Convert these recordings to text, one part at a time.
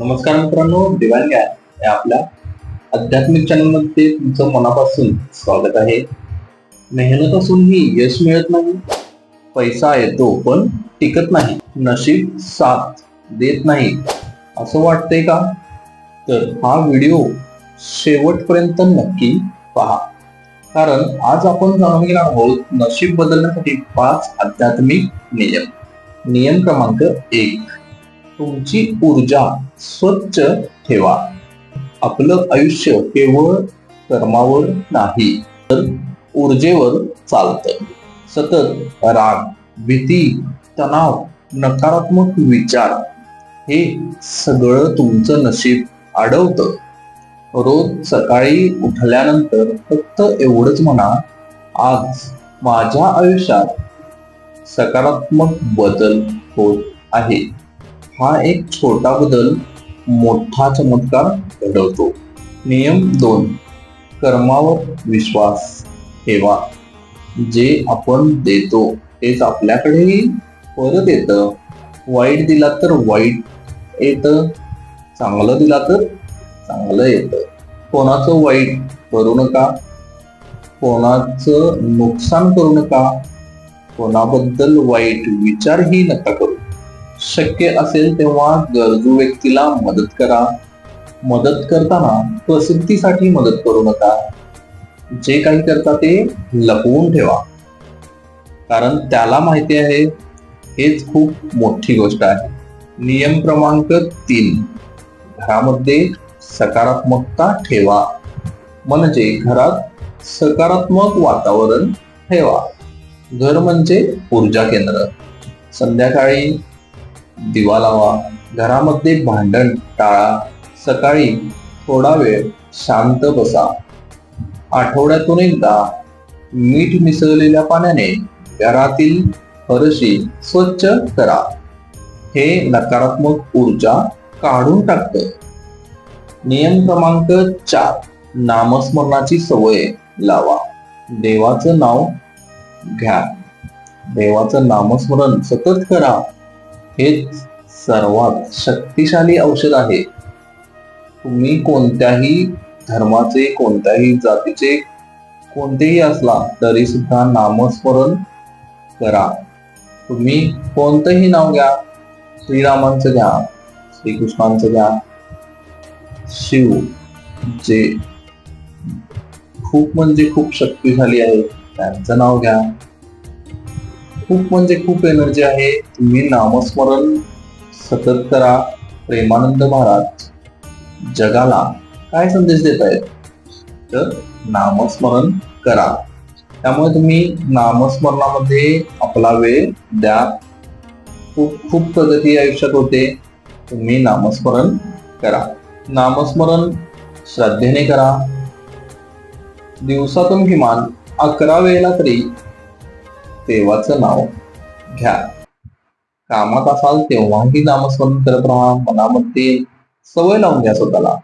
नमस्कार मित्रांनो, डिवाइन ज्ञान या आपल्या आध्यात्मिक चॅनलमध्ये तुमचं मनापासून स्वागत आहे. मेहनत असूनही यश मिळत नाही, पैसा येतो पण टिकत नाही, नशीब साथ देत नाही असं वाटतंय का? तर हा व्हिडिओ शेवटपर्यंत नक्की पहा, कारण आज आपण जाणून घेणार आहोत नशीब बदलण्यासाठी 5 आध्यात्मिक नियम. नियम क्रमांक 1, तुमची ऊर्जा स्वच्छ ठेवा. आपलं आयुष्य केवळ कर्मावर नाही तर ऊर्जेवर चालतं. सतत राग, भीती, तणाव, नकारात्मक विचार हे सगळं तुमचं नशीब अडवतं. रोज सकाळी उठल्यानंतर फक्त एवढंच म्हणा, आज माझ्या आयुष्यात सकारात्मक बदल होत आहे. हा एक छोटा बदल मोठा चमत्कार घडवतो. नियम 2, कर्मावर विश्वास ठेवा. जे आपण देतो तेच आपल्याकडेही परत येतं. वाईट दिला तर वाईट येतं, चांगलं दिला तर चांगलं येतं. कोणाचं वाईट करू नका, कोणाचं नुकसान करू नका, कोणाबद्दल वाईट विचारही नका करू. शक्य असेल तेव्हा गरजू व्यक्तीला मदत करा. मदत करताना प्रसिद्धीसाठी मदत करू नका. जे काही करता ते लपवून ठेवा, कारण त्याला माहिती आहे हेच खूप मोठी गोष्ट आहे. नियम क्रमांक 3, घरामध्ये सकारात्मकता ठेवा. म्हणजे घरात सकारात्मक वातावरण ठेवा. घर म्हणजे ऊर्जा केंद्र. संध्याकाळी दिवा लावा. घरामध्ये भांडण टाळा. सकाळी थोडा वेळ शांत बसा. आठवड्यातून एकदा मीठ मिसळलेल्या पाण्याने घरातील फरशी स्वच्छ करा. हे नकारात्मक ऊर्जा काढून टाकतं. नियम क्रमांक 4, नामस्मरणाची सवय लावा. देवाचं नाव घ्या. देवाचं नामस्मरण सतत करा. हेच सर्वात शक्तिशाली औषध आहे. तुम्ही कोणत्याही धर्माचे, कोणत्याही जातीचे, कोणतेही असला तरी सुद्धा नामस्मरण करा. तुम्ही कोणतंही नाव घ्या. श्रीरामांचं घ्या, श्रीकृष्णांचं घ्या, शिव जे खूप म्हणजे खूप शक्तिशाली आहे त्यांचं नाव घ्या. खूप म्हणजे खूप एनर्जी आहे. तुम्ही नामस्मरण सतत करा. प्रेमानंद महाराज जगाला काय संदेश देत आहेत, तर नामस्मरण करा. त्यामुळे तुम्ही नामस्मरणामध्ये आपला वेळ द्या. खूप खूप प्रगती आयुष्यात होते. तुम्ही नामस्मरण करा. नामस्मरण श्रद्धेने करा. दिवसातून किमान 11 वेळेला तरी देवाचं नाव घ्या. कामात असाल तेव्हाही नामस्मरण करत राहा. मनामध्ये सवय लावून घ्या स्वतःला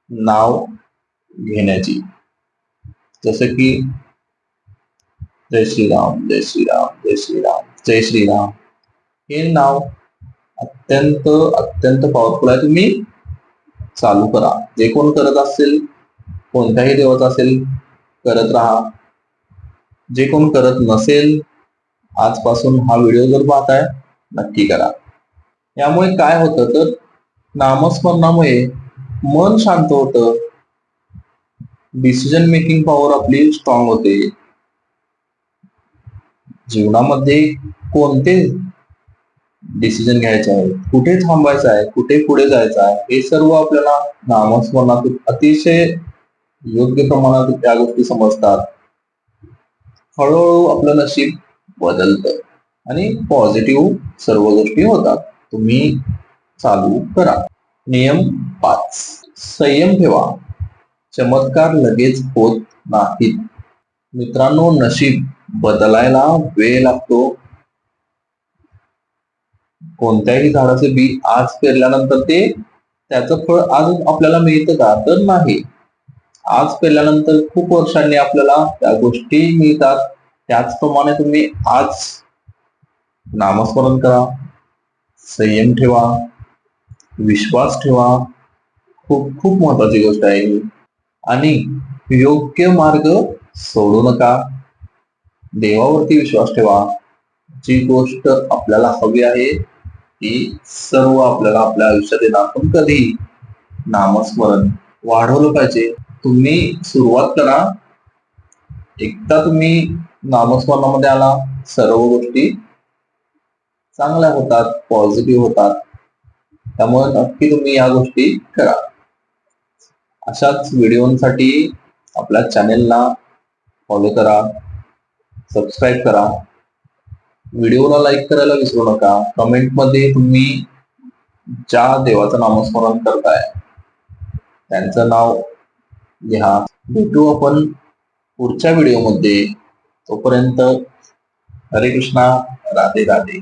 नाव घेण्याची. जसं की जय श्रीराम, जय श्रीराम, जय श्रीराम, जय श्रीराम. हे नाव अत्यंत अत्यंत पॉवरफुल आहे. तुम्ही चालू करा. जे कोण करत असेल, कोणत्याही देवाचं असेल, करत राहा. जे कोण करत नसेल, आजपासून हा व्हिडिओ जर पाहताय, नक्की करा. यामुळे काय होतं तर नामस्मरणामुळे मन शांत होतं. डिसिजन मेकिंग पॉवर आपली स्ट्रॉंग होते. जीवनामध्ये कोणते डिसिजन घ्यायचे आहे, कुठे थांबायचं आहे, कुठे पुढे जायचं आहे, हे सर्व आपल्याला नामस्मरणातून अतिशय योग्य प्रमाणात त्या गोष्टी समजतात. हळूहळू आपलं नशीब बदलतं आणि पॉझिटिव्ह सर्व गोष्टी होतात. तुम्ही चालू करा. नियम 5, संयम ठेवा. चमत्कार लगेच होत नाहीत. मित्रांनो, नशीब बदलायला वेळ लागतो. कोणत्याही झाडाचे बी आज पेरल्यानंतर ते त्याचं फळ आज आपल्याला मिळतं का, तर नाही. आज पेरल्यानंतर खूप वर्षांनी आपल्याला त्या गोष्टी मिळतात. त्याचप्रमाणे तुम्ही आज नामस्मरण करा, संयम ठेवा, विश्वास ठेवा. खूप खूप महत्वाची गोष्ट आहे ही. आणि योग्य मार्ग सोडू नका. देवावरती विश्वास ठेवा. जी गोष्ट आपल्याला हवी आहे ती सर्व आपल्याला आपल्या आयुष्यात येणार. पण कधी नामस्मरण वाढवलं पाहिजे. तुम्ही सुरुवात करा. एकदा तुम्ही नामस्मरणामध्ये आला, सर्व गोष्टी चांगल्या होतात, पॉझिटिव्ह होतात. त्यामुळे नक्की तुम्ही या गोष्टी करा. अशाच व्हिडिओसाठी आपल्या चॅनेलला फॉलो करा, सबस्क्राईब करा. व्हिडिओला लाईक करायला विसरू नका. कमेंटमध्ये तुम्ही ज्या देवाचं नामस्मरण करताय त्यांचं नाव लिहा. भेटू आपण पुढच्या व्हिडिओमध्ये. तोपर्यंत हरे कृष्णा, राधे राधे.